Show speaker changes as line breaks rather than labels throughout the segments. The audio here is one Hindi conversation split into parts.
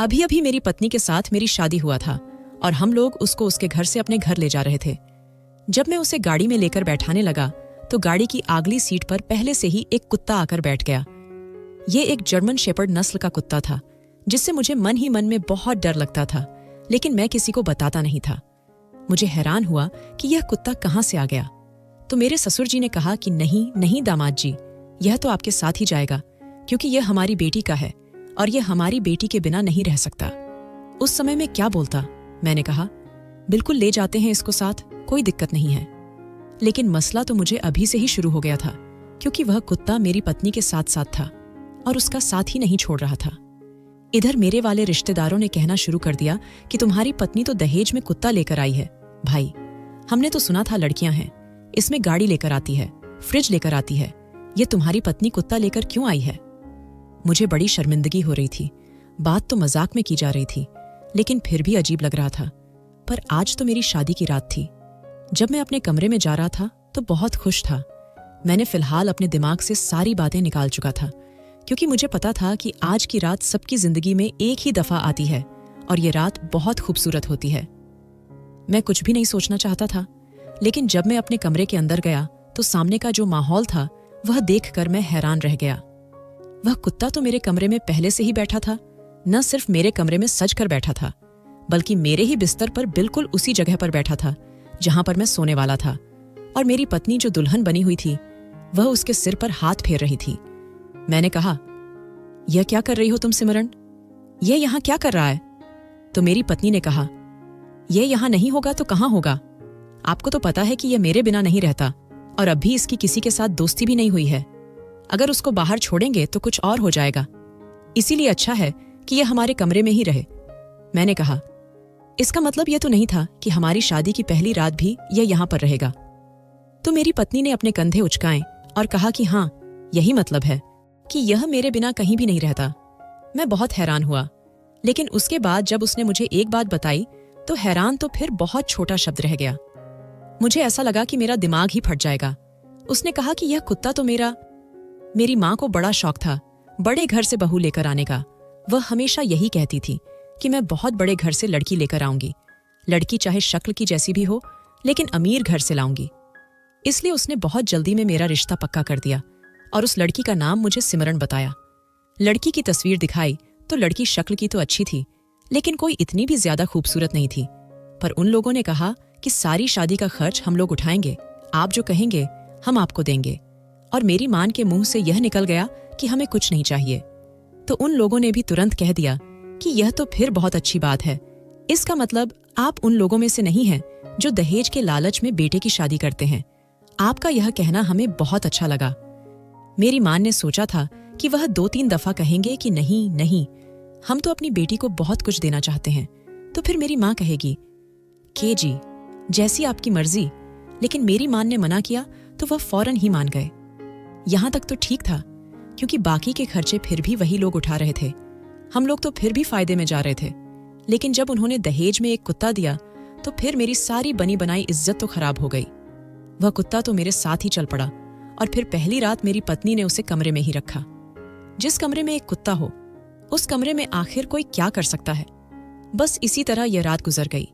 अभी अभी मेरी पत्नी के साथ मेरी शादी हुआ था और हम लोग उसको उसके घर से अपने घर ले जा रहे थे। जब मैं उसे गाड़ी में लेकर बैठाने लगा तो गाड़ी की अगली सीट पर पहले से ही एक कुत्ता आकर बैठ गया। ये एक जर्मन शेपर्ड नस्ल का कुत्ता था जिससे मुझे मन ही मन में बहुत डर लगता था, लेकिन मैं किसी को बताता नहीं था। मुझे हैरान हुआ कि यह कुत्ता कहाँ से आ गया। तो मेरे ससुर जी ने कहा कि नहीं नहीं दामाद जी, यह तो आपके साथ ही जाएगा क्योंकि यह हमारी बेटी का है और यह हमारी बेटी के बिना नहीं रह सकता। उस समय में क्या बोलता, मैंने कहा बिल्कुल ले जाते हैं इसको साथ, कोई दिक्कत नहीं है। लेकिन मसला तो मुझे अभी से ही शुरू हो गया था क्योंकि वह कुत्ता मेरी पत्नी के साथ साथ था और उसका साथ ही नहीं छोड़ रहा था। इधर मेरे वाले रिश्तेदारों ने कहना शुरू कर दिया कि तुम्हारी पत्नी तो दहेज में कुत्ता लेकर आई है। भाई, हमने तो सुना था लड़कियां हैं, इसमें गाड़ी लेकर आती है, फ्रिज लेकर आती है, ये तुम्हारी पत्नी कुत्ता लेकर क्यों आई है? मुझे बड़ी शर्मिंदगी हो रही थी। बात तो मजाक में की जा रही थी, लेकिन फिर भी अजीब लग रहा था। पर आज तो मेरी शादी की रात थी। जब मैं अपने कमरे में जा रहा था तो बहुत खुश था। मैंने फिलहाल अपने दिमाग से सारी बातें निकाल चुका था क्योंकि मुझे पता था कि आज की रात सबकी जिंदगी में एक ही दफा आती है और ये रात बहुत खूबसूरत होती है। मैं कुछ भी नहीं सोचना चाहता था, लेकिन जब मैं अपने कमरे के अंदर गया तो सामने का जो माहौल था वह देखकर मैं हैरान रह गया। वह कुत्ता तो मेरे कमरे में पहले से ही बैठा था, न सिर्फ मेरे कमरे में सज कर बैठा था बल्कि मेरे ही बिस्तर पर बिल्कुल उसी जगह पर बैठा था जहां पर मैं सोने वाला था। और मेरी पत्नी जो दुल्हन बनी हुई थी वह उसके सिर पर हाथ फेर रही थी। मैंने कहा, यह क्या कर रही हो तुम सिमरन? यह यहां क्या कर रहा है? तो मेरी पत्नी ने कहा, यह यहां नहीं होगा तो कहां होगा? आपको तो पता है कि यह मेरे बिना नहीं रहता और अब भी इसकी किसी के साथ दोस्ती भी नहीं हुई है। अगर उसको बाहर छोड़ेंगे तो कुछ और हो जाएगा, इसीलिए अच्छा है कि यह हमारे कमरे में ही रहे। मैंने कहा, इसका मतलब यह तो नहीं था कि हमारी शादी की पहली रात भी यह यहां पर रहेगा। तो मेरी पत्नी ने अपने कंधे उचकाए और कहा कि हाँ, यही मतलब है कि यह मेरे बिना कहीं भी नहीं रहता। मैं बहुत हैरान हुआ, लेकिन उसके बाद जब उसने मुझे एक बात बताई तो हैरान तो फिर बहुत छोटा शब्द रह गया। मुझे ऐसा लगा कि मेरा दिमाग ही फट जाएगा। उसने कहा कि यह कुत्ता तो मेरी माँ को बड़ा शौक था बड़े घर से बहू लेकर आने का। वह हमेशा यही कहती थी कि मैं बहुत बड़े घर से लड़की लेकर आऊंगी, लड़की चाहे शक्ल की जैसी भी हो लेकिन अमीर घर से लाऊंगी। इसलिए उसने बहुत जल्दी में मेरा रिश्ता पक्का कर दिया और उस लड़की का नाम मुझे सिमरन बताया। लड़की की तस्वीर दिखाई तो लड़की शक्ल की तो अच्छी थी लेकिन कोई इतनी भी ज्यादा खूबसूरत नहीं थी। पर उन लोगों ने कहा कि सारी शादी का खर्च हम लोग उठाएंगे, आप जो कहेंगे हम आपको देंगे। और मेरी मान के मुंह से यह निकल गया कि हमें कुछ नहीं चाहिए। तो उन लोगों ने भी तुरंत कह दिया कि यह तो फिर बहुत अच्छी बात है, इसका मतलब आप उन लोगों में से नहीं हैं जो दहेज के लालच में बेटे की शादी करते हैं। आपका यह कहना हमें बहुत अच्छा लगा। मेरी मां ने सोचा था कि वह 2-3 दफा कहेंगे कि नहीं नहीं, हम तो अपनी बेटी को बहुत कुछ देना चाहते हैं। तो फिर मेरी मां कहेगी, के जी जैसी आपकी मर्जी। लेकिन मेरी मां ने मना किया तो वह फौरन ही मान गए। यहां तक तो ठीक था क्योंकि बाकी के खर्चे फिर भी वही लोग उठा रहे थे, हम लोग तो फिर भी फायदे में जा रहे थे। लेकिन जब उन्होंने दहेज में एक कुत्ता दिया तो फिर मेरी सारी बनी बनाई इज्जत तो खराब हो गई। वह कुत्ता तो मेरे साथ ही चल पड़ा और फिर पहली रात मेरी पत्नी ने उसे कमरे में ही रखा। जिस कमरे में एक कुत्ता हो उस कमरे में आखिर कोई क्या कर सकता है। बस इसी तरह यह रात गुजर गई।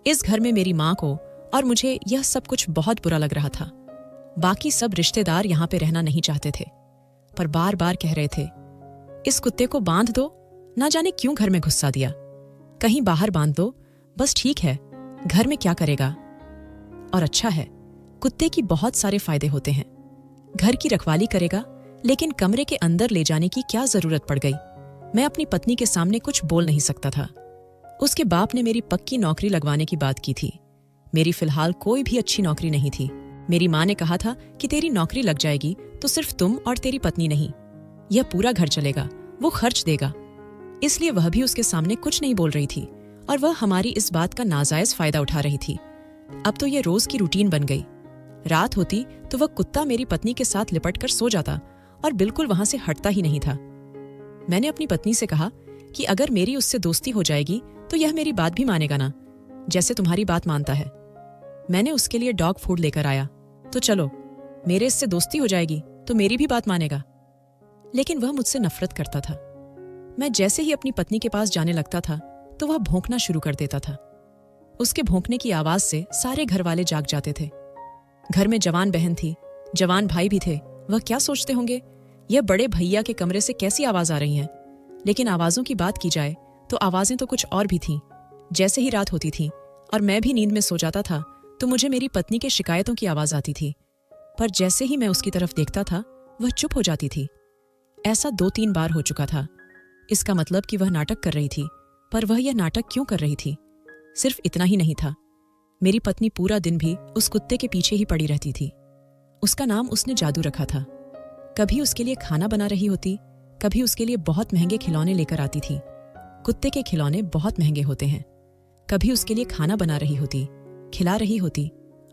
इस घर में मेरी माँ को और मुझे यह सब कुछ बहुत बुरा लग रहा था। बाकी सब रिश्तेदार यहाँ पे रहना नहीं चाहते थे, पर बार बार कह रहे थे, इस कुत्ते को बांध दो, ना जाने क्यों घर में घुसा दिया, कहीं बाहर बांध दो, बस ठीक है, घर में क्या करेगा। और अच्छा है, कुत्ते की बहुत सारे फायदे होते हैं। घर की रखवाली करेगा, लेकिन कमरे के अंदर ले जाने की क्या जरूरत पड़ गई। मैं अपनी पत्नी के सामने कुछ बोल नहीं सकता था। उसके बाप ने मेरी पक्की नौकरी लगवाने की बात की थी। मेरी फिलहाल कोई भी अच्छी नौकरी नहीं थी। मेरी माँ ने कहा था कि तेरी नौकरी लग जाएगी तो सिर्फ तुम और तेरी पत्नी नहीं, यह पूरा घर चलेगा, वो खर्च देगा। इसलिए वह भी उसके सामने कुछ नहीं बोल रही थी और वह हमारी इस बात का नाजायज फायदा उठा रही थी। अब तो यह रोज की रूटीन बन गई। रात होती तो वह कुत्ता मेरी पत्नी के साथ लिपट कर सो जाता और बिल्कुल वहां से हटता ही नहीं था। मैंने अपनी पत्नी से कहा कि अगर मेरी उससे दोस्ती हो जाएगी तो यह मेरी बात भी मानेगा ना, जैसे तुम्हारी बात मानता है। मैंने उसके लिए डॉग फूड लेकर आया, तो चलो मेरे इससे दोस्ती हो जाएगी तो मेरी भी बात मानेगा। लेकिन वह मुझसे नफरत करता था। मैं जैसे ही अपनी पत्नी के पास जाने लगता था तो वह भौंकना शुरू कर देता था। उसके भौंकने की आवाज से सारे घर वाले जाग जाते थे। घर में जवान बहन थी, जवान भाई भी थे। वह क्या सोचते होंगे, यह बड़े भैया के कमरे से कैसी आवाज आ रही हैं? लेकिन आवाजों की बात की जाए तो आवाजें तो कुछ और भी थीं। जैसे ही रात होती थी और मैं भी नींद में सो जाता था तो मुझे मेरी पत्नी के शिकायतों की आवाज आती थी, पर जैसे ही मैं उसकी तरफ देखता था वह चुप हो जाती थी। ऐसा 2-3 बार हो चुका था। इसका मतलब कि वह नाटक कर रही थी, पर वह यह नाटक क्यों कर रही थी? सिर्फ इतना ही नहीं था, मेरी पत्नी पूरा दिन भी उस कुत्ते के पीछे ही पड़ी रहती थी। उसका नाम उसने जादू रखा था। कभी उसके लिए खाना बना रही होती, कभी उसके लिए बहुत महंगे खिलौने लेकर आती थी। कुत्ते के खिलौने बहुत महंगे होते हैं। कभी उसके लिए खाना बना रही होती, खिला रही होती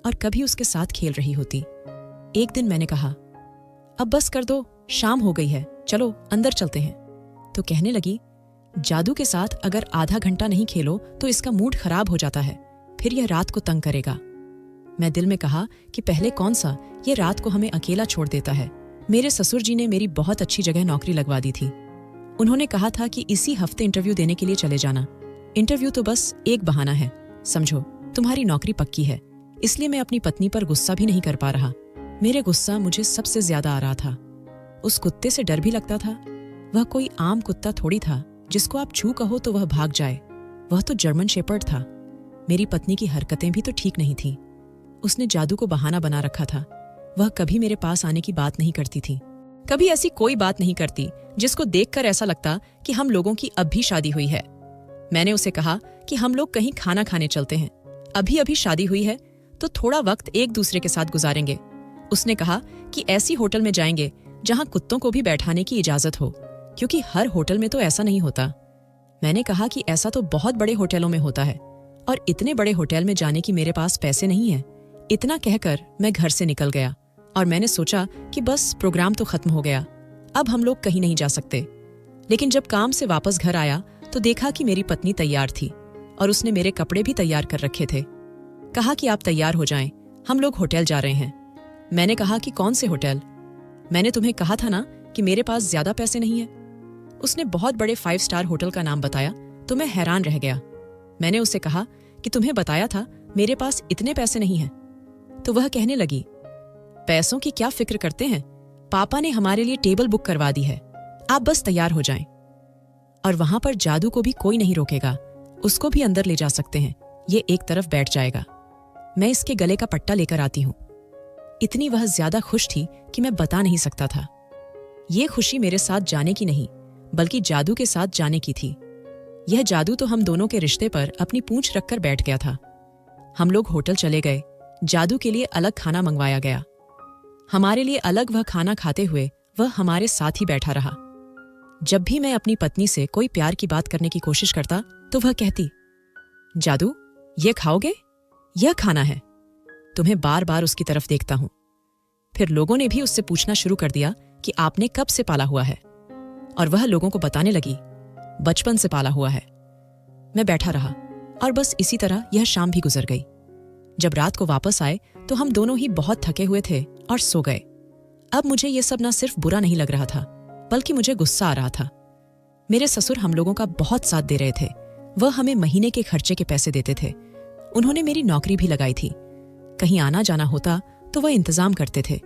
और कभी उसके साथ खेल रही होती। एक दिन मैंने कहा, अब बस कर दो, शाम हो गई है, चलो अंदर चलते हैं। तो कहने लगी, जादू के साथ अगर आधा घंटा नहीं खेलो तो इसका मूड खराब हो जाता है, फिर यह रात को तंग करेगा। मैं दिल में कहा कि पहले कौन सा ये रात को हमें अकेला छोड़ देता है। मेरे ससुर जी ने मेरी बहुत अच्छी जगह नौकरी लगवा दी थी। उन्होंने कहा था कि इसी हफ्ते इंटरव्यू देने के लिए चले जाना। इंटरव्यू तो बस एक बहाना है, समझो तुम्हारी नौकरी पक्की है। इसलिए मैं अपनी पत्नी पर गुस्सा भी नहीं कर पा रहा। मेरे गुस्सा मुझे सबसे ज्यादा आ रहा था। उस कुत्ते से डर भी लगता था। वह कोई आम कुत्ता थोड़ी था जिसको आप छू कहो तो वह भाग जाए। वह तो जर्मन शेपर्ड था। मेरी पत्नी की हरकतें भी तो ठीक नहीं थीं। उसने जादू को बहाना बना रखा था। वह कभी मेरे पास आने की बात नहीं करती थी। कभी ऐसी कोई बात नहीं करती जिसको देखकर ऐसा लगता कि हम लोगों की अब भी शादी हुई है। मैंने उसे कहा कि हम लोग कहीं खाना खाने चलते हैं, अभी अभी शादी हुई है तो थोड़ा वक्त एक दूसरे के साथ गुजारेंगे। उसने कहा कि ऐसी होटल में जाएंगे जहां कुत्तों को भी बैठाने की इजाजत हो, क्योंकि हर होटल में तो ऐसा नहीं होता। मैंने कहा कि ऐसा तो बहुत बड़े होटलों में होता है और इतने बड़े होटल में जाने की मेरे पास पैसे नहीं है। इतना कहकर मैं घर से निकल गया और मैंने सोचा कि बस प्रोग्राम तो खत्म हो गया, अब हम लोग कहीं नहीं जा सकते। लेकिन जब काम से वापस घर आया तो देखा कि मेरी पत्नी तैयार थी और उसने मेरे कपड़े भी तैयार कर रखे थे। कहा कि आप तैयार हो जाएं, हम लोग होटल जा रहे हैं। मैंने कहा कि कौन से होटल? मैंने तुम्हें कहा था ना कि मेरे पास ज्यादा पैसे नहीं है। उसने बहुत बड़े 5 स्टार होटल का नाम बताया तो मैं हैरान रह गया। मैंने उसे कहा कि तुम्हें बताया था मेरे पास इतने पैसे नहीं हैं। तो वह कहने लगी, पैसों की क्या फिक्र करते हैं, पापा ने हमारे लिए टेबल बुक करवा दी है, आप बस तैयार हो जाएं। और वहां पर जादू को भी कोई नहीं रोकेगा, उसको भी अंदर ले जा सकते हैं, ये एक तरफ बैठ जाएगा। मैं इसके गले का पट्टा लेकर आती हूं। इतनी वह ज्यादा खुश थी कि मैं बता नहीं सकता था। ये खुशी मेरे साथ जाने की नहीं बल्कि जादू के साथ जाने की थी। यह जादू तो हम दोनों के रिश्ते पर अपनी पूंछ रखकर बैठ गया था। हम लोग होटल चले गए। जादू के लिए अलग खाना मंगवाया गया। हमारे लिए अलग वह खाना खाते हुए वह हमारे साथ ही बैठा रहा। जब भी मैं अपनी पत्नी से कोई प्यार की बात करने की कोशिश करता तो वह कहती, जादू ये खाओगे? यह खाना है। तुम्हें बार बार उसकी तरफ देखता हूं। फिर लोगों ने भी उससे पूछना शुरू कर दिया कि आपने कब से पाला हुआ है, और वह लोगों को बताने लगी, बचपन से पाला हुआ है। मैं बैठा रहा और बस इसी तरह यह शाम भी गुजर गई। जब रात को वापस आए तो हम दोनों ही बहुत थके हुए थे और सो गए। अब मुझे यह सब ना सिर्फ बुरा नहीं लग रहा था बल्कि मुझे गुस्सा आ रहा था। मेरे ससुर हम लोगों का बहुत साथ दे रहे थे। वह हमें महीने के खर्चे के पैसे देते थे। उन्होंने मेरी नौकरी भी लगाई थी। कहीं आना जाना होता तो वह इंतजाम करते थे।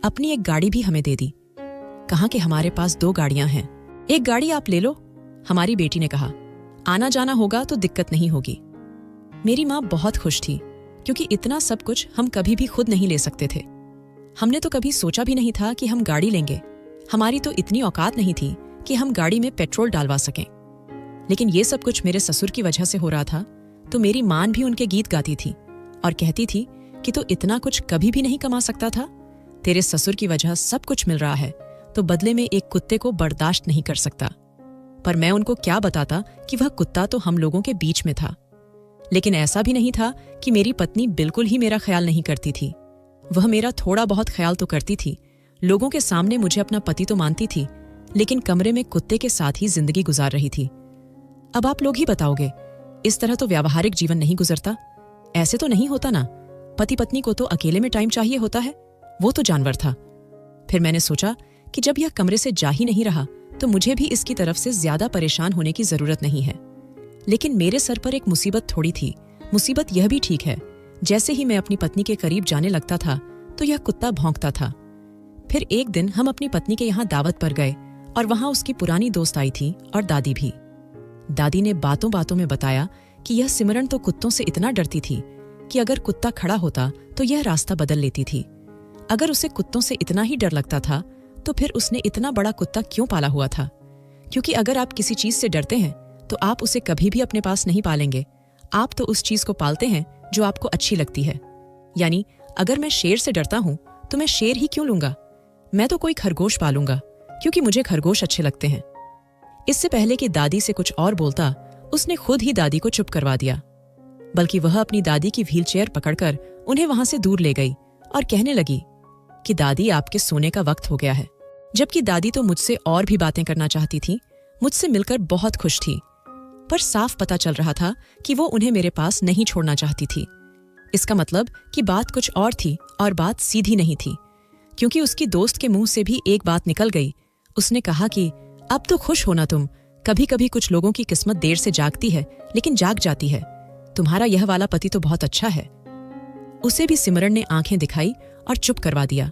अपनी एक गाड़ी भी हमें दे दी। कहा कि हमारे पास 2 गाड़ियां हैं, एक गाड़ी आप ले लो। हमारी बेटी ने कहा, आना जाना होगा तो दिक्कत नहीं होगी। मेरी माँ बहुत खुश थी क्योंकि इतना सब कुछ हम कभी भी खुद नहीं ले सकते थे। हमने तो कभी सोचा भी नहीं था कि हम गाड़ी लेंगे। हमारी तो इतनी औकात नहीं थी कि हम गाड़ी में पेट्रोल डालवा सकें। लेकिन ये सब कुछ मेरे ससुर की वजह से हो रहा था। तो मेरी मां भी उनके गीत गाती थी और कहती थी कि तो इतना कुछ कभी भी नहीं कमा सकता था। तेरे ससुर की वजह सब कुछ मिल रहा है तो बदले में एक कुत्ते को बर्दाश्त नहीं कर सकता। पर मैं उनको क्या बताता कि वह कुत्ता तो हम लोगों के बीच में था। लेकिन ऐसा भी नहीं था कि मेरी पत्नी बिल्कुल ही मेरा ख्याल नहीं करती थी। वह मेरा थोड़ा बहुत ख्याल तो करती थी। लोगों के सामने मुझे अपना पति तो मानती थी, लेकिन कमरे में कुत्ते के साथ ही जिंदगी गुजार रही थी। अब आप लोग ही बताओगे, इस तरह तो व्यावहारिक जीवन नहीं गुजरता। ऐसे तो नहीं होता ना। पति पत्नी को तो अकेले में टाइम चाहिए होता है, वो तो जानवर था। फिर मैंने सोचा कि जब यह कमरे से जा ही नहीं रहा तो मुझे भी इसकी तरफ से ज्यादा परेशान होने की जरूरत नहीं है। लेकिन मेरे सर पर एक मुसीबत थोड़ी थी। मुसीबत यह भी ठीक है, जैसे ही मैं अपनी पत्नी के करीब जाने लगता था तो यह कुत्ता भौंकता था। फिर एक दिन हम अपनी पत्नी के यहाँ दावत पर गए और वहां उसकी पुरानी दोस्त आई थी और दादी भी। दादी ने बातों बातों में बताया कि यह सिमरन तो कुत्तों से इतना डरती थी कि अगर कुत्ता खड़ा होता तो यह रास्ता बदल लेती थी। अगर उसे कुत्तों से इतना ही डर लगता था तो फिर उसने इतना बड़ा कुत्ता क्यों पाला हुआ था? क्योंकि अगर आप किसी चीज से डरते हैं तो आप उसे कभी भी अपने पास नहीं पालेंगे। आप तो उस चीज को पालते हैं जो आपको अच्छी लगती है। यानी अगर मैं शेर से डरता हूं तो मैं शेर ही क्यों लूंगा? मैं तो कोई खरगोश पालूंगा क्योंकि मुझे खरगोश अच्छे लगते हैं। इससे पहले कि दादी से कुछ और बोलता, उसने खुद ही दादी को चुप करवा दिया। बल्कि वह अपनी दादी की व्हीलचेयर पकड़कर उन्हें वहां से दूर ले गई और कहने लगी कि दादी, आपके सोने का वक्त हो गया है। जबकि दादी तो मुझसे और भी बातें करना चाहती थी, मुझसे मिलकर बहुत खुश थी, पर साफ पता चल रहा था कि वो उन्हें मेरे पास नहीं छोड़ना चाहती थी। इसका मतलब कि बात कुछ और थी और बात सीधी नहीं थी, क्योंकि उसकी दोस्त के मुंह से भी एक बात निकल गई। उसने कहा कि अब तो खुश होना तुम, कभी कभी कुछ लोगों की किस्मत देर से जागती है लेकिन जाग जाती है। तुम्हारा यह वाला पति तो बहुत अच्छा है। उसे भी सिमरन ने आंखें दिखाई और चुप करवा दिया।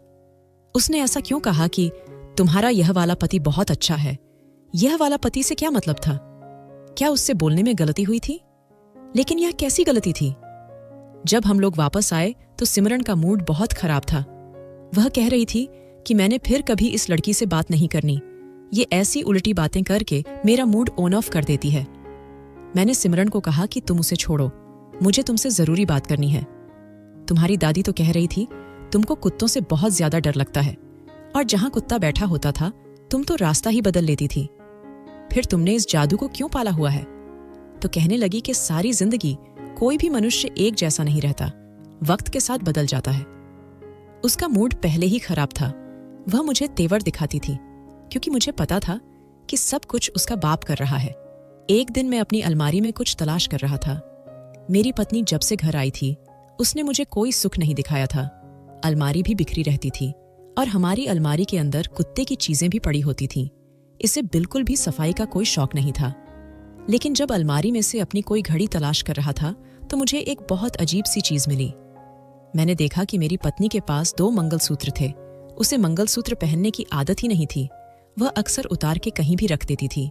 उसने ऐसा क्यों कहा कि तुम्हारा यह वाला पति बहुत अच्छा है? यह वाला पति से क्या मतलब था? क्या उससे बोलने में गलती हुई थी? लेकिन यह कैसी गलती थी? जब हम लोग वापस आए तो सिमरन का मूड बहुत खराब था। वह कह रही थी कि मैंने फिर कभी इस लड़की से बात नहीं करनी। ये ऐसी उल्टी बातें करके मेरा मूड ऑन ऑफ कर देती है। मैंने सिमरन को कहा कि तुम उसे छोड़ो, मुझे तुमसे जरूरी बात करनी है। तुम्हारी दादी तो कह रही थी तुमको कुत्तों से बहुत ज्यादा डर लगता है, और जहां कुत्ता बैठा होता था तुम तो रास्ता ही बदल लेती थी। फिर तुमने इस जादू को क्यों पाला हुआ है? तो कहने लगी कि सारी जिंदगी कोई भी मनुष्य एक जैसा नहीं रहता, वक्त के साथ बदल जाता है। उसका मूड पहले ही खराब था। वह मुझे तेवर दिखाती थी क्योंकि मुझे पता था कि सब कुछ उसका बाप कर रहा है। एक दिन मैं अपनी अलमारी में कुछ तलाश कर रहा था। मेरी पत्नी जब से घर आई थी उसने मुझे कोई सुख नहीं दिखाया था। अलमारी भी बिखरी रहती थी और हमारी अलमारी के अंदर कुत्ते की चीजें भी पड़ी होती थीं। इसे बिल्कुल भी सफाई का कोई शौक नहीं था। लेकिन जब अलमारी में से अपनी कोई घड़ी तलाश कर रहा था तो मुझे एक बहुत अजीब सी चीज मिली। मैंने देखा कि मेरी पत्नी के पास 2 मंगलसूत्र थे। उसे मंगलसूत्र पहनने की आदत ही नहीं थी। वह अक्सर उतार के कहीं भी रख देती थी।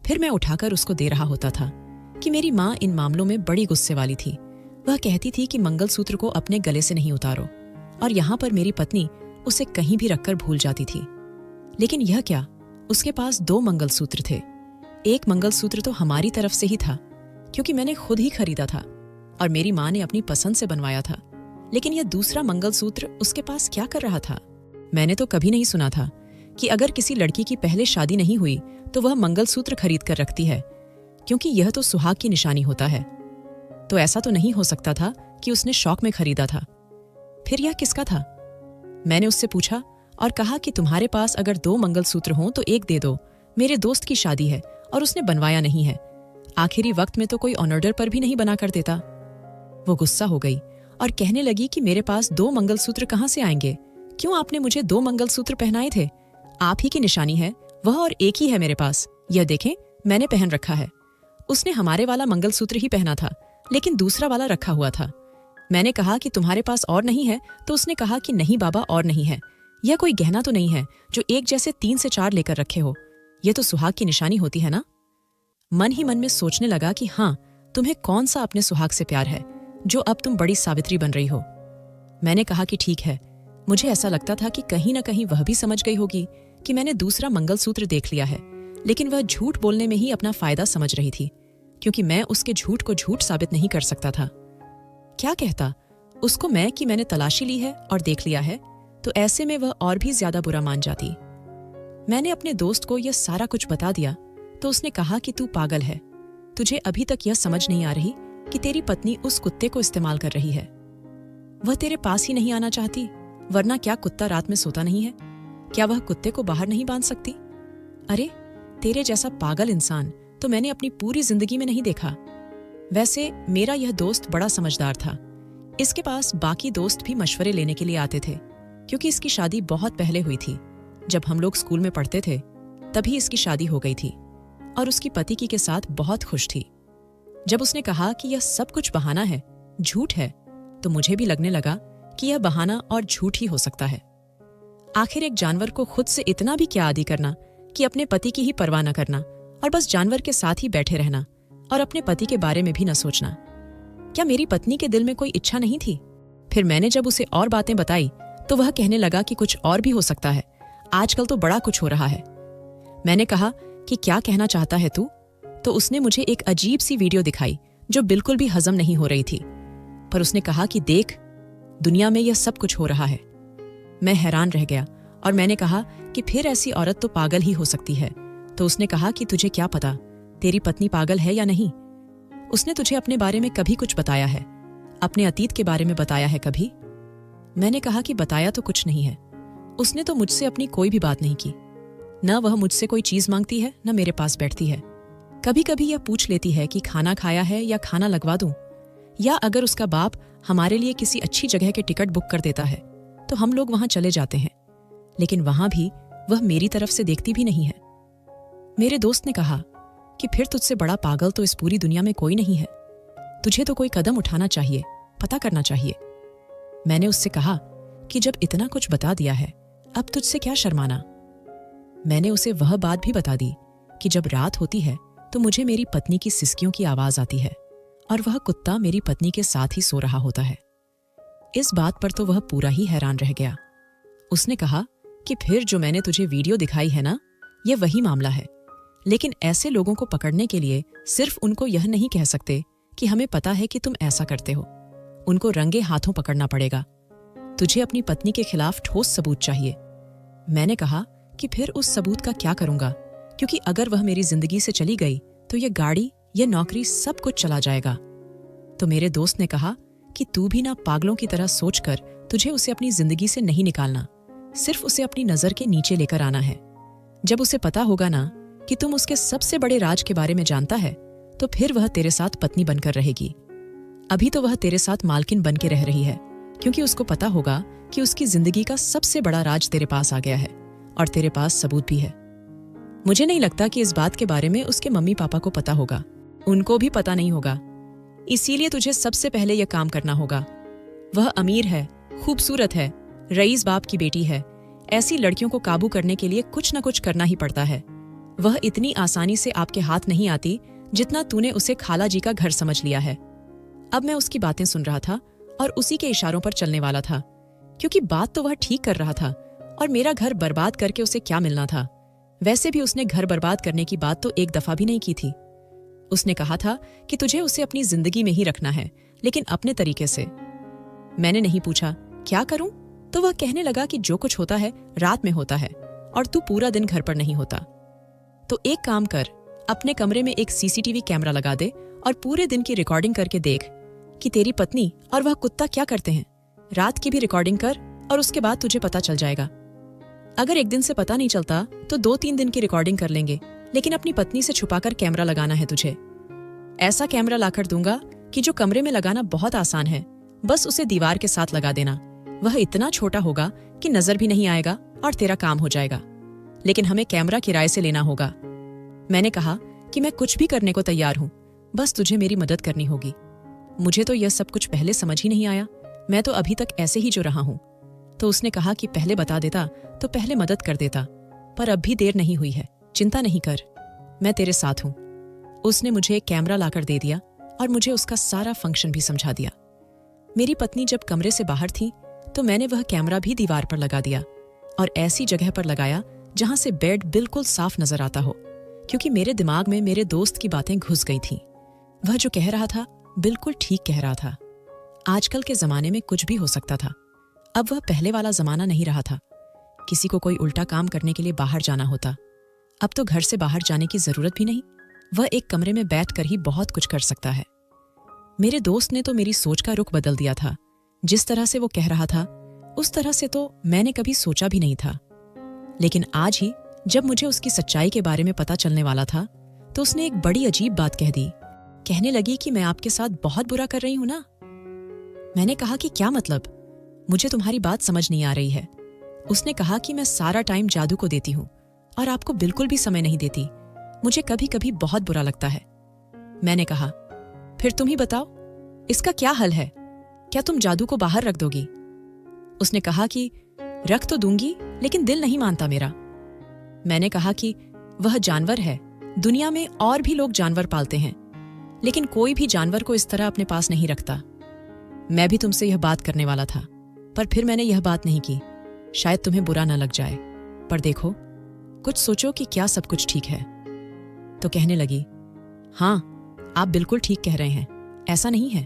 फिर मैं उठाकर उसको दे रहा होता था कि मेरी माँ इन मामलों में बड़ी गुस्से वाली थी। वह कहती थी कि मंगलसूत्र को अपने गले से नहीं उतारो, और यहाँ पर मेरी पत्नी उसे कहीं भी रखकर भूल जाती थी। लेकिन यह क्या, उसके पास 2 मंगलसूत्र थे। एक मंगलसूत्र तो हमारी तरफ से ही था क्योंकि मैंने खुद ही खरीदा था और मेरी माँ ने अपनी पसंद से बनवाया था। लेकिन यह दूसरा मंगलसूत्र उसके पास क्या कर रहा था? मैंने तो कभी नहीं सुना था कि अगर किसी लड़की की पहले शादी नहीं हुई तो वह मंगलसूत्र खरीद कर रखती है, क्योंकि यह तो सुहाग की निशानी होता है। तो ऐसा तो नहीं हो सकता था कि उसने शौक में खरीदा था। फिर यह किसका था? मैंने उससे पूछा और कहा कि तुम्हारे पास अगर 2 मंगलसूत्र हों तो एक दे दो। मेरे दोस्त की शादी है और उसने बनवाया नहीं है। आखिरी वक्त में तो कोई ऑर्डर पर भी नहीं बना कर देता। वो गुस्सा हो गई और कहने लगी कि मेरे पास 2 मंगलसूत्र कहाँ से आएंगे? क्यों आपने मुझे 2 मंगलसूत्र पहनाए थे? आप ही की निशानी है वह, और एक ही है मेरे पास। यह देखें, मैंने पहन रखा है। उसने हमारे वाला मंगलसूत्र ही पहना था, लेकिन दूसरा वाला रखा हुआ था। मैंने कहा कि तुम्हारे पास और नहीं है, तो उसने कहा कि नहीं बाबा, और नहीं है। यह कोई गहना तो नहीं है जो एक जैसे 3 से 4 लेकर रखे हो। यह तो सुहाग की निशानी होती है ना। मन ही मन में सोचने लगा कि हाँ, तुम्हें कौन सा अपने सुहाग से प्यार है जो अब तुम बड़ी सावित्री बन रही हो। मैंने कहा कि ठीक है। मुझे ऐसा लगता था कि कहीं ना कहीं वह भी समझ गई होगी कि मैंने दूसरा मंगलसूत्र देख लिया है, लेकिन वह झूठ बोलने में ही अपना फायदा समझ रही थी, क्योंकि मैं उसके झूठ को झूठ साबित नहीं कर सकता था। क्या कहता उसको मैं कि मैंने तलाशी ली है और देख लिया है, तो ऐसे में वह और भी ज्यादा बुरा मान जाती। मैंने अपने दोस्त को यह सारा कुछ बता दिया तो उसने कहा कि तू पागल है। तुझे अभी तक यह समझ नहीं आ रही कि तेरी पत्नी उस कुत्ते को इस्तेमाल कर रही है। वह तेरे पास ही नहीं आना चाहती, वरना क्या कुत्ता रात में सोता नहीं है? क्या वह कुत्ते को बाहर नहीं बांध सकती? अरे, तेरे जैसा पागल इंसान तो मैंने अपनी पूरी जिंदगी में नहीं देखा। वैसे मेरा यह दोस्त बड़ा समझदार था। इसके पास बाकी दोस्त भी मशवरे लेने के लिए आते थे, क्योंकि इसकी शादी बहुत पहले हुई थी, जब हम लोग स्कूल में पढ़ते थे। तभी इसकी शादी हो गई थी और उसकी पति की के साथ बहुत खुश थी। जब उसने कहा कि यह सब कुछ बहाना है, झूठ है, तो मुझे भी लगने लगा कि यह बहाना और झूठ ही हो सकता है। आखिर एक जानवर को खुद से इतना भी क्या आदी करना कि अपने पति की ही परवाह न करना और बस जानवर के साथ ही बैठे रहना और अपने पति के बारे में भी न सोचना। क्या मेरी पत्नी के दिल में कोई इच्छा नहीं थी? फिर मैंने जब उसे और बातें बताई तो वह कहने लगा कि कुछ और भी हो सकता है, आजकल तो बड़ा कुछ हो रहा है। मैंने कहा कि क्या कहना चाहता है तू? तो उसने मुझे एक अजीब सी वीडियो दिखाई जो बिल्कुल भी हजम नहीं हो रही थी, पर उसने कहा कि देख, दुनिया में यह सब कुछ हो रहा है। मैं हैरान रह गया और मैंने कहा कि फिर ऐसी औरत तो पागल ही हो सकती है। तो उसने कहा कि तुझे क्या पता, तेरी पत्नी पागल है या नहीं? उसने तुझे अपने बारे में कभी कुछ बताया है? अपने अतीत के बारे में बताया है कभी? मैंने कहा कि बताया तो कुछ नहीं है। उसने तो मुझसे अपनी कोई भी बात नहीं की। न वह मुझसे कोई चीज मांगती है, न मेरे पास बैठती है। कभी कभी यह पूछ लेती है कि खाना खाया है या खाना लगवा दूं, या अगर उसका बाप हमारे लिए किसी अच्छी जगह के टिकट बुक कर देता है तो हम लोग वहां चले जाते हैं, लेकिन वहां भी वह मेरी तरफ से देखती भी नहीं है। मेरे दोस्त ने कहा कि फिर तुझसे बड़ा पागल तो इस पूरी दुनिया में कोई नहीं है, तुझे तो कोई कदम उठाना चाहिए, पता करना चाहिए। मैंने उससे कहा कि जब इतना कुछ बता दिया है, अब तुझसे क्या शर्माना। मैंने उसे वह बात भी बता दी कि जब रात होती है तो मुझे मेरी पत्नी की सिसकियों की आवाज आती है और वह कुत्ता मेरी पत्नी के साथ ही सो रहा होता है। इस बात पर तो वह पूरा ही हैरान रह गया। उसने कहा कि फिर जो मैंने तुझे वीडियो दिखाई है ना, यह वही मामला है, लेकिन ऐसे लोगों को पकड़ने के लिए सिर्फ उनको यह नहीं कह सकते कि हमें पता है कि तुम ऐसा करते हो। उनको रंगे हाथों पकड़ना पड़ेगा। तुझे अपनी पत्नी के खिलाफ ठोस सबूत चाहिए। मैंने कहा कि फिर उस सबूत का क्या करूंगा, क्योंकि अगर वह मेरी जिंदगी से चली गई तो यह गाड़ी, यह नौकरी, सब कुछ चला जाएगा। तो मेरे दोस्त ने कहा कि तू भी ना पागलों की तरह सोचकर तुझे उसे अपनी जिंदगी से नहीं निकालना, सिर्फ उसे अपनी नजर के नीचे लेकर आना है। जब उसे पता होगा ना कि तुम उसके सबसे बड़े राज के बारे में जानता है, तो फिर वह तेरे साथ पत्नी बनकर रहेगी। अभी तो वह तेरे साथ मालकिन बन के रह रही है, क्योंकि उसको पता होगा कि उसकी जिंदगी का सबसे बड़ा राज तेरे पास आ गया है और तेरे पास सबूत भी है। मुझे नहीं लगता कि इस बात के बारे में उसके मम्मी पापा को पता होगा, उनको भी पता नहीं होगा। इसीलिए तुझे सबसे पहले यह काम करना होगा। वह अमीर है, खूबसूरत है, रईस बाप की बेटी है। ऐसी लड़कियों को काबू करने के लिए कुछ न कुछ करना ही पड़ता है। वह इतनी आसानी से आपके हाथ नहीं आती जितना तूने उसे खाला जी का घर समझ लिया है। अब मैं उसकी बातें सुन रहा था और उसी के इशारों पर चलने वाला था, क्योंकि बात तो वह ठीक कर रहा था और मेरा घर बर्बाद करके उसे क्या मिलना था। वैसे भी उसने घर बर्बाद करने की बात तो एक दफा भी नहीं की थी। उसने कहा था कि तुझे उसे अपनी जिंदगी में ही रखना है, लेकिन अपने तरीके से। मैंने नहीं पूछा क्या करूं, तो वह कहने लगा कि जो कुछ होता है रात में होता है और तू पूरा दिन घर पर नहीं होता। तो एक काम कर, अपने कमरे में एक सीसीटीवी कैमरा लगा दे और पूरे दिन की रिकॉर्डिंग करके देख कि तेरी पत्नी और वह कुत्ता क्या करते हैं। रात की भी रिकॉर्डिंग कर और उसके बाद तुझे पता चल जाएगा। अगर एक दिन से पता नहीं चलता तो 2-3 दिन की रिकॉर्डिंग कर लेंगे, लेकिन अपनी पत्नी से छुपाकर कैमरा लगाना है तुझे। ऐसा कैमरा लाकर दूंगा कि जो कमरे में लगाना बहुत आसान है, बस उसे दीवार के साथ लगा देना। वह इतना छोटा होगा कि नजर भी नहीं आएगा और तेरा काम हो जाएगा। लेकिन हमें कैमरा किराए से लेना होगा। मैंने कहा कि मैं कुछ भी करने को तैयार हूं, बस तुझे मेरी मदद करनी होगी। मुझे तो यह सब कुछ पहले समझ ही नहीं आया, मैं तो अभी तक ऐसे ही जो रहा हूं। तो उसने कहा कि पहले बता देता तो पहले मदद कर देता, पर अब भी देर नहीं हुई है, चिंता नहीं कर, मैं तेरे साथ हूं। उसने मुझे एक कैमरा लाकर दे दिया और मुझे उसका सारा फंक्शन भी समझा दिया। मेरी पत्नी जब कमरे से बाहर थी तो मैंने वह कैमरा भी दीवार पर लगा दिया और ऐसी जगह पर लगाया जहां से बेड बिल्कुल साफ नजर आता हो, क्योंकि मेरे दिमाग में मेरे दोस्त की बातें घुस गई थीं। वह जो कह रहा था बिल्कुल ठीक कह रहा था। आजकल के जमाने में कुछ भी हो सकता था। अब वह पहले वाला जमाना नहीं रहा था। किसी को कोई उल्टा काम करने के लिए बाहर जाना होता, अब तो घर से बाहर जाने की जरूरत भी नहीं। वह एक कमरे में बैठकर ही बहुत कुछ कर सकता है। मेरे दोस्त ने तो मेरी सोच का रुख बदल दिया था। जिस तरह से वो कह रहा था उस तरह से तो मैंने कभी सोचा भी नहीं था। लेकिन आज ही जब मुझे उसकी सच्चाई के बारे में पता चलने वाला था तो उसने एक बड़ी अजीब बात कह दी। कहने लगी कि मैं आपके साथ बहुत बुरा कर रही हूं ना। मैंने कहा कि क्या मतलब, मुझे तुम्हारी बात समझ नहीं आ रही है। उसने कहा कि मैं सारा टाइम जादू को देती हूँ और आपको बिल्कुल भी समय नहीं देती। मुझे कभी कभी बहुत बुरा लगता है। मैंने कहा, फिर तुम ही बताओ, इसका क्या हल है? क्या तुम जादू को बाहर रख दोगी? उसने कहा कि रख तो दूंगी, लेकिन दिल नहीं मानता मेरा। मैंने कहा कि वह जानवर है, दुनिया में और भी लोग जानवर पालते हैं, लेकिन कोई भी जानवर को इस तरह अपने पास नहीं रखता। मैं भी तुमसे यह बात करने वाला था, पर फिर मैंने यह बात नहीं की, शायद तुम्हें बुरा न लग जाए। पर देखो, कुछ सोचो कि क्या सब कुछ ठीक है? तो कहने लगी, हाँ, आप बिल्कुल ठीक कह रहे हैं, ऐसा नहीं है,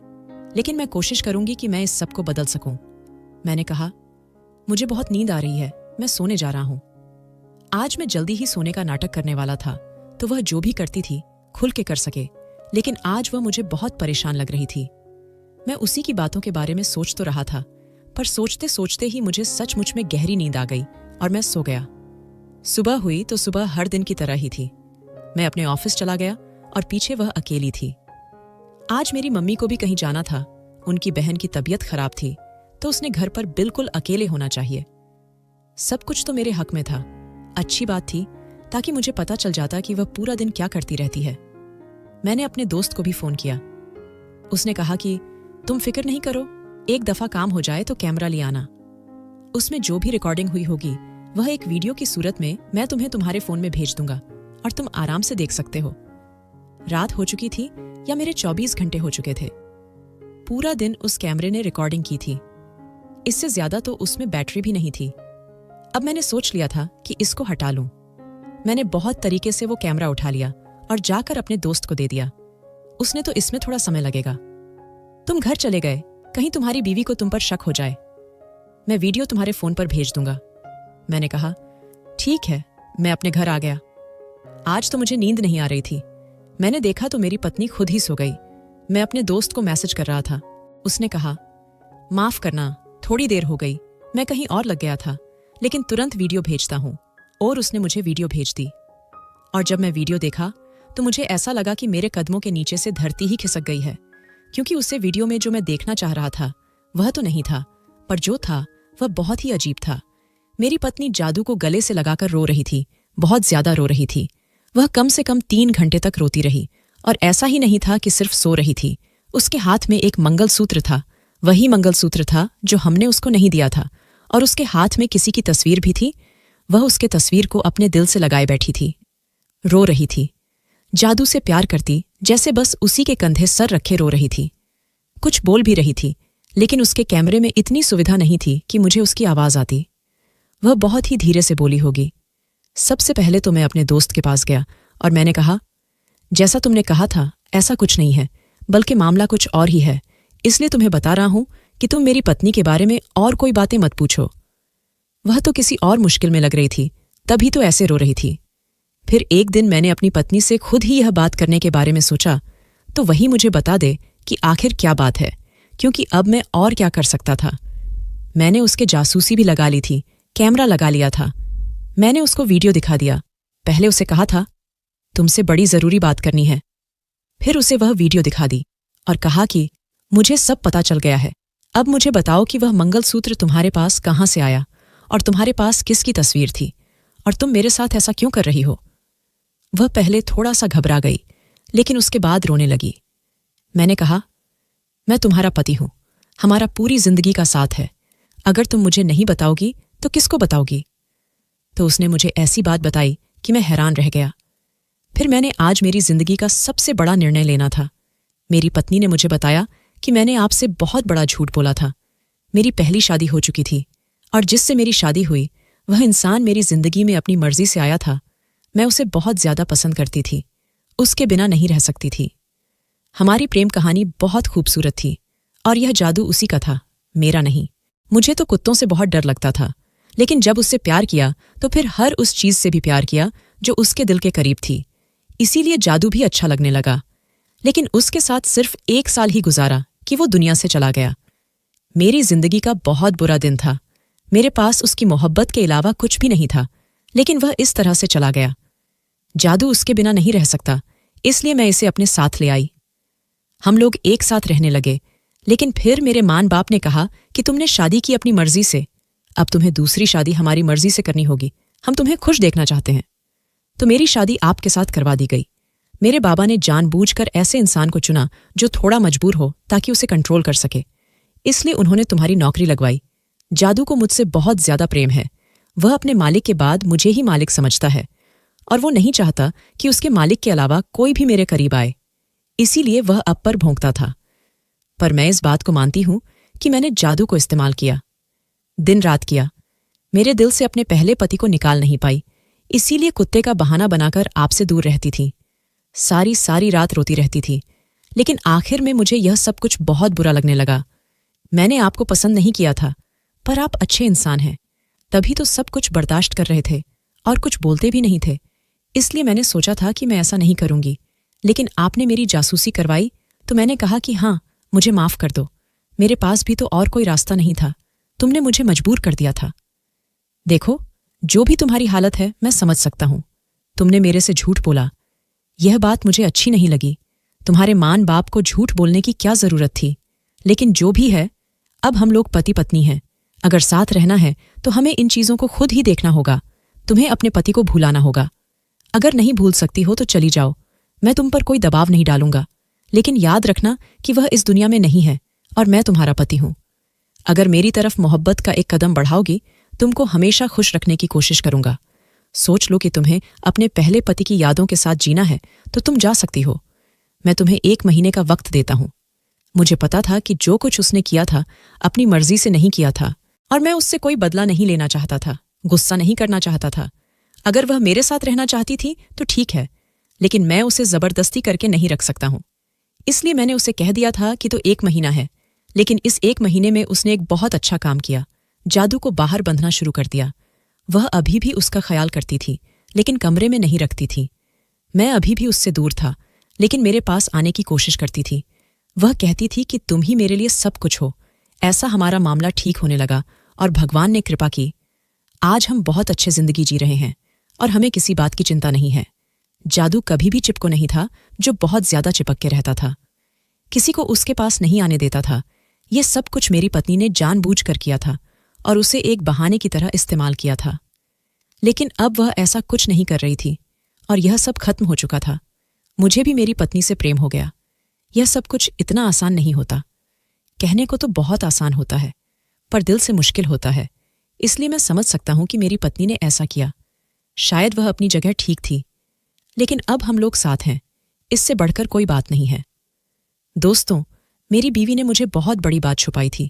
लेकिन मैं कोशिश करूंगी कि मैं इस सब को बदल सकूं। मैंने कहा, मुझे बहुत नींद आ रही है, मैं सोने जा रहा हूं। आज मैं जल्दी ही सोने का नाटक करने वाला था, तो वह जो भी करती थी खुल के कर सके, लेकिन आज वह मुझे बहुत परेशान लग रही थी। मैं उसी की बातों के बारे में सोच तो रहा था, पर सोचते सोचते ही मुझे सचमुच में गहरी नींद आ गई और मैं सो गया। सुबह हुई तो सुबह हर दिन की तरह ही थी। मैं अपने ऑफिस चला गया और पीछे वह अकेली थी। आज मेरी मम्मी को भी कहीं जाना था, उनकी बहन की तबीयत खराब थी, तो उसने घर पर बिल्कुल अकेले होना चाहिए। सब कुछ तो मेरे हक में था। अच्छी बात थी, ताकि मुझे पता चल जाता कि वह पूरा दिन क्या करती रहती है। मैंने अपने दोस्त को भी फोन किया। उसने कहा कि तुम फिक्र नहीं करो, एक दफा काम हो जाए तो कैमरा ले आना। उसमें जो भी रिकॉर्डिंग हुई होगी वह एक वीडियो की सूरत में मैं तुम्हें तुम्हारे फोन में भेज दूंगा और तुम आराम से देख सकते हो। रात हो चुकी थी या मेरे 24 घंटे हो चुके थे। पूरा दिन उस कैमरे ने रिकॉर्डिंग की थी, इससे ज्यादा तो उसमें बैटरी भी नहीं थी। अब मैंने सोच लिया था कि इसको हटा लूं। मैंने बहुत तरीके से वो कैमरा उठा लिया और जाकर अपने दोस्त को दे दिया। उसने तो इसमें थोड़ा समय लगेगा, तुम घर चले गए, कहीं तुम्हारी बीवी को तुम पर शक हो जाए। मैं वीडियो तुम्हारे फोन पर भेज दूंगा। मैंने कहा, ठीक है। मैं अपने घर आ गया। आज तो मुझे नींद नहीं आ रही थी। मैंने देखा तो मेरी पत्नी खुद ही सो गई। मैं अपने दोस्त को मैसेज कर रहा था। उसने कहा, माफ करना, थोड़ी देर हो गई, मैं कहीं और लग गया था, लेकिन तुरंत वीडियो भेजता हूं। और उसने मुझे वीडियो भेज दी। और जब मैं वीडियो देखा तो मुझे ऐसा लगा कि मेरे कदमों के नीचे से धरती ही खिसक गई है, क्योंकि उससे वीडियो में जो मैं देखना चाह रहा था वह तो नहीं था, पर जो था वह बहुत ही अजीब था। मेरी पत्नी जादू को गले से लगाकर रो रही थी, बहुत ज्यादा रो रही थी। वह कम से कम 3 घंटे तक रोती रही, और ऐसा ही नहीं था कि सिर्फ सो रही थी। उसके हाथ में एक मंगलसूत्र था, वही मंगलसूत्र था जो हमने उसको नहीं दिया था, और उसके हाथ में किसी की तस्वीर भी थी। वह उसके तस्वीर को अपने दिल से लगाए बैठी थी, रो रही थी, जादू से प्यार करती, जैसे बस उसी के कंधे सर रखे रो रही थी। कुछ बोल भी रही थी, लेकिन उसके कैमरे में इतनी सुविधा नहीं थी कि मुझे उसकी आवाज आती। वह बहुत ही धीरे से बोली होगी। सबसे पहले तो मैं अपने दोस्त के पास गया और मैंने कहा, जैसा तुमने कहा था ऐसा कुछ नहीं है, बल्कि मामला कुछ और ही है, इसलिए तुम्हें बता रहा हूं कि तुम मेरी पत्नी के बारे में और कोई बातें मत पूछो। वह तो किसी और मुश्किल में लग रही थी, तभी तो ऐसे रो रही थी। फिर एक दिन मैंने अपनी पत्नी से खुद ही यह बात करने के बारे में सोचा, तो वही मुझे बता दे कि आखिर क्या बात है, क्योंकि अब मैं और क्या कर सकता था। मैंने उसके जासूसी भी लगा ली थी, कैमरा लगा लिया था। मैंने उसको वीडियो दिखा दिया। पहले उसे कहा था, तुमसे बड़ी जरूरी बात करनी है। फिर उसे वह वीडियो दिखा दी और कहा कि मुझे सब पता चल गया है, अब मुझे बताओ कि वह मंगलसूत्र तुम्हारे पास कहाँ से आया और तुम्हारे पास किसकी तस्वीर थी, और तुम मेरे साथ ऐसा क्यों कर रही हो। वह पहले थोड़ा सा घबरा गई, लेकिन उसके बाद रोने लगी। मैंने कहा, मैं तुम्हारा पति हूं, हमारा पूरी जिंदगी का साथ है, अगर तुम मुझे नहीं बताओगी तो किसको बताओगी। तो उसने मुझे ऐसी बात बताई कि मैं हैरान रह गया। फिर मैंने आज मेरी जिंदगी का सबसे बड़ा निर्णय लेना था। मेरी पत्नी ने मुझे बताया कि मैंने आपसे बहुत बड़ा झूठ बोला था। मेरी पहली शादी हो चुकी थी, और जिससे मेरी शादी हुई वह इंसान मेरी जिंदगी में अपनी मर्जी से आया था। मैं उसे बहुत ज्यादा पसंद करती थी, उसके बिना नहीं रह सकती थी। हमारी प्रेम कहानी बहुत खूबसूरत थी, और यह जादू उसी का था, मेरा नहीं। मुझे तो कुत्तों से बहुत डर लगता था, लेकिन जब उससे प्यार किया तो फिर हर उस चीज से भी प्यार किया जो उसके दिल के करीब थी। इसीलिए जादू भी अच्छा लगने लगा। लेकिन उसके साथ सिर्फ 1 साल ही गुजारा कि वो दुनिया से चला गया। मेरी जिंदगी का बहुत बुरा दिन था। मेरे पास उसकी मोहब्बत के अलावा कुछ भी नहीं था, लेकिन वह इस तरह से चला गया। जादू उसके बिना नहीं रह सकता, इसलिए मैं इसे अपने साथ ले आई। हम लोग एक साथ रहने लगे, लेकिन फिर मेरे माँ बाप ने कहा कि तुमने शादी की अपनी मर्जी से, अब तुम्हें दूसरी शादी हमारी मर्जी से करनी होगी, हम तुम्हें खुश देखना चाहते हैं। तो मेरी शादी आपके साथ करवा दी गई। मेरे बाबा ने जानबूझकर ऐसे इंसान को चुना जो थोड़ा मजबूर हो ताकि उसे कंट्रोल कर सके, इसलिए उन्होंने तुम्हारी नौकरी लगवाई। जादू को मुझसे बहुत ज्यादा प्रेम है। वह अपने मालिक के बाद मुझे ही मालिक समझता है और वो नहीं चाहता कि उसके मालिक के अलावा कोई भी मेरे करीब आए, इसीलिए वह अब पर भौंकता था। पर मैं इस बात को मानती हूं कि मैंने जादू को इस्तेमाल किया, दिन रात किया। मेरे दिल से अपने पहले पति को निकाल नहीं पाई, इसीलिए कुत्ते का बहाना बनाकर आपसे दूर रहती थी। सारी सारी रात रोती रहती थी, लेकिन आखिर में मुझे यह सब कुछ बहुत बुरा लगने लगा। मैंने आपको पसंद नहीं किया था, पर आप अच्छे इंसान हैं, तभी तो सब कुछ बर्दाश्त कर रहे थे और कुछ बोलते भी नहीं थे। इसलिए मैंने सोचा था कि मैं ऐसा नहीं करूंगी, लेकिन आपने मेरी जासूसी करवाई तो मैंने कहा कि हाँ, मुझे माफ कर दो। मेरे पास भी तो और कोई रास्ता नहीं था, तुमने मुझे मजबूर कर दिया था। देखो, जो भी तुम्हारी हालत है मैं समझ सकता हूं। तुमने मेरे से झूठ बोला, यह बात मुझे अच्छी नहीं लगी। तुम्हारे मान बाप को झूठ बोलने की क्या जरूरत थी, लेकिन जो भी है, अब हम लोग पति पत्नी हैं। अगर साथ रहना है तो हमें इन चीजों को खुद ही देखना होगा। तुम्हें अपने पति को भुलाना होगा। अगर नहीं भूल सकती हो तो चली जाओ, मैं तुम पर कोई दबाव नहीं डालूंगा, लेकिन याद रखना कि वह इस दुनिया में नहीं है और मैं तुम्हारा पति हूं। अगर मेरी तरफ मोहब्बत का एक कदम बढ़ाओगी, तुमको हमेशा खुश रखने की कोशिश करूंगा। सोच लो कि तुम्हें अपने पहले पति की यादों के साथ जीना है तो तुम जा सकती हो। मैं तुम्हें 1 महीने का वक्त देता हूं। मुझे पता था कि जो कुछ उसने किया था अपनी मर्जी से नहीं किया था और मैं उससे कोई बदला नहीं लेना चाहता था, गुस्सा नहीं करना चाहता था। अगर वह मेरे साथ रहना चाहती थी तो ठीक है, लेकिन मैं उसे जबरदस्ती करके नहीं रख सकता हूं। इसलिए मैंने उसे कह दिया था कि तो 1 महीना है, लेकिन इस 1 महीने में उसने एक बहुत अच्छा काम किया, जादू को बाहर बंधना शुरू कर दिया। वह अभी भी उसका ख्याल करती थी, लेकिन कमरे में नहीं रखती थी। मैं अभी भी उससे दूर था, लेकिन मेरे पास आने की कोशिश करती थी। वह कहती थी कि तुम ही मेरे लिए सब कुछ हो। ऐसा हमारा मामला ठीक होने लगा और भगवान ने कृपा की। आज हम बहुत अच्छे जिंदगी जी रहे हैं और हमें किसी बात की चिंता नहीं है। जादू कभी भी चिपको नहीं था, जो बहुत ज्यादा चिपक के रहता था। किसी को उसके पास नहीं आने देता था। यह सब कुछ मेरी पत्नी ने जानबूझकर किया था और उसे एक बहाने की तरह इस्तेमाल किया था। लेकिन अब वह ऐसा कुछ नहीं कर रही थी और यह सब खत्म हो चुका था। मुझे भी मेरी पत्नी से प्रेम हो गया। यह सब कुछ इतना आसान नहीं होता। कहने को तो बहुत आसान होता है, पर दिल से मुश्किल होता है। इसलिए मैं समझ सकता हूं कि मेरी पत्नी ने ऐसा किया। शायद वह अपनी जगह ठीक थी, लेकिन अब हम लोग साथ हैं, इससे बढ़कर कोई बात नहीं है। दोस्तों, मेरी बीवी ने मुझे बहुत बड़ी बात छुपाई थी।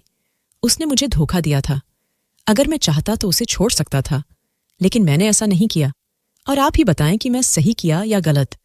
उसने मुझे धोखा दिया था। अगर मैं चाहता तो उसे छोड़ सकता था, लेकिन मैंने ऐसा नहीं किया। और आप ही बताएं कि मैं सही किया या गलत।